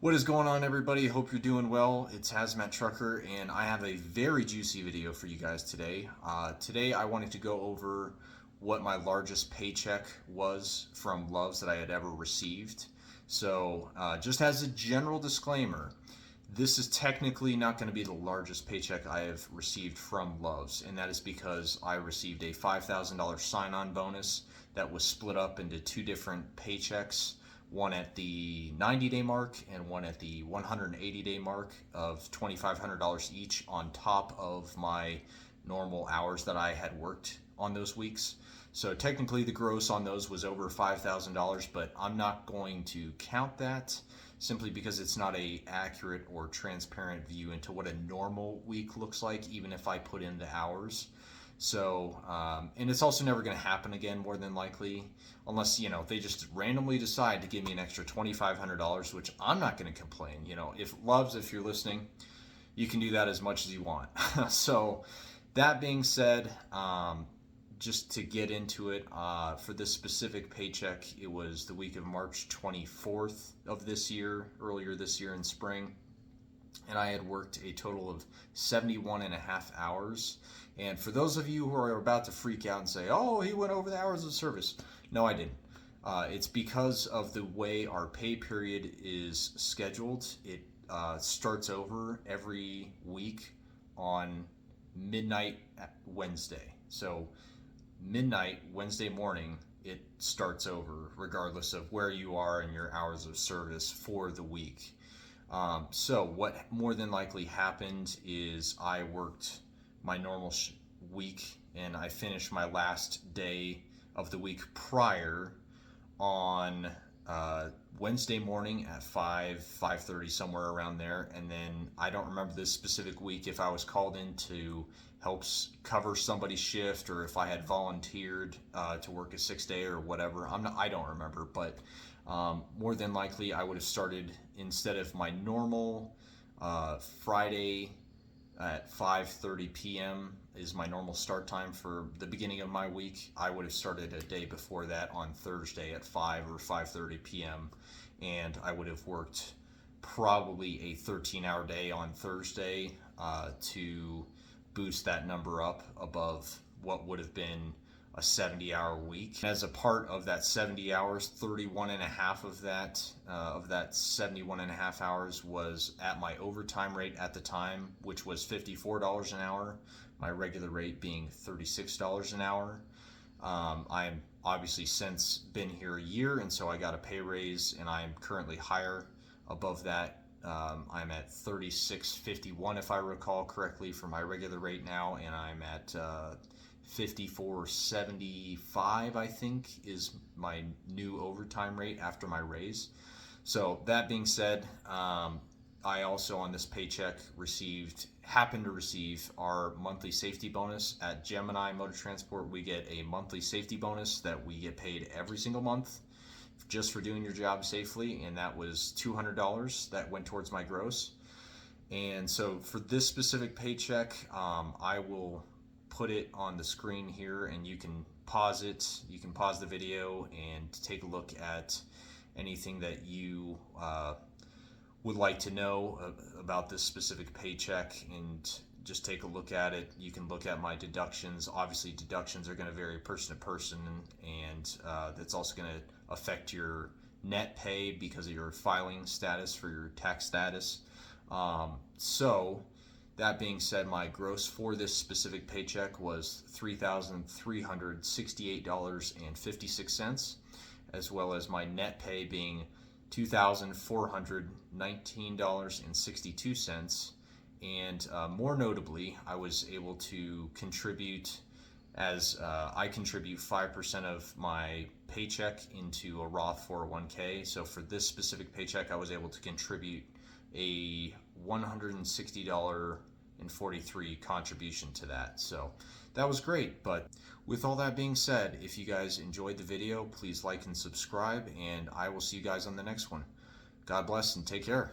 What is going on, everybody? Hope you're doing well. It's Hazmat Trucker, and I have a very juicy video for you guys today. Today I wanted to go over what my largest paycheck was from Loves that I had ever received. So just as a general disclaimer, this is technically not going to be the largest paycheck I have received from Loves, and that is because I received a $5,000 sign-on bonus that was split up into two different paychecks, one at the 90-day mark and one at the 180-day mark of $2,500 each on top of my normal hours that I had worked on those weeks. So technically the gross on those was over $5,000, but I'm not going to count that simply because it's not a accurate or transparent view into what a normal week looks like, even if I put in the hours. So, and it's also never going to happen again, more than likely, unless, they just randomly decide to give me an extra $2,500, which I'm not going to complain. If you're listening, you can do that as much as you want. So that being said, just to get into it, for this specific paycheck, it was the week of March 24th of this year, earlier this year in spring. And I had worked a total of 71 and a half hours. And for those of you who are about to freak out and say, oh, he went over the hours of service. No, I didn't. It's because of the way our pay period is scheduled. It starts over every week on midnight Wednesday. So midnight Wednesday morning, it starts over regardless of where you are in your hours of service for the week. So what more than likely happened is I worked my normal week and I finished my last day of the week prior on Wednesday morning at 5:30, somewhere around there. And then I don't remember this specific week if I was called in to help cover somebody's shift or if I had volunteered to work a 6-day or whatever. I don't remember, but more than likely I would have started, instead of my normal Friday at 5:30 p.m. is my normal start time for the beginning of my week. I would have started a day before that on Thursday at 5 or 5:30 p.m. and I would have worked probably a 13-hour day on Thursday to boost that number up above what would have been a 70-hour week. As a part of that 70 hours, 31 and a half of that 71 and a half hours was at my overtime rate at the time, which was $54 an hour, my regular rate being $36 an hour. I'm obviously since been here a year, and so I got a pay raise, and I'm currently higher above that. I'm at $36.51 if I recall correctly for my regular rate now, and I'm at $54.75, I think, is my new overtime rate after my raise. So that being said, I also on this paycheck happened to receive our monthly safety bonus at Gemini Motor Transport. We get a monthly safety bonus that we get paid every single month just for doing your job safely, and that was $200 that went towards my gross. And so for this specific paycheck, I will put it on the screen here, and you can pause it. You can pause the video and take a look at anything that you would like to know about this specific paycheck, and just take a look at it. You can look at my deductions. Obviously, deductions are going to vary person to person, and that's also going to affect your net pay because of your filing status for your tax status. So that being said, my gross for this specific paycheck was $3,368.56, as well as my net pay being $2,419.62. And more notably, I was able to contribute, as I contribute 5% of my paycheck into a Roth 401k. So for this specific paycheck, I was able to contribute a $160.43 contribution to that. So that was great. But with all that being said, if you guys enjoyed the video, please like and subscribe, and I will see you guys on the next one. God bless and take care.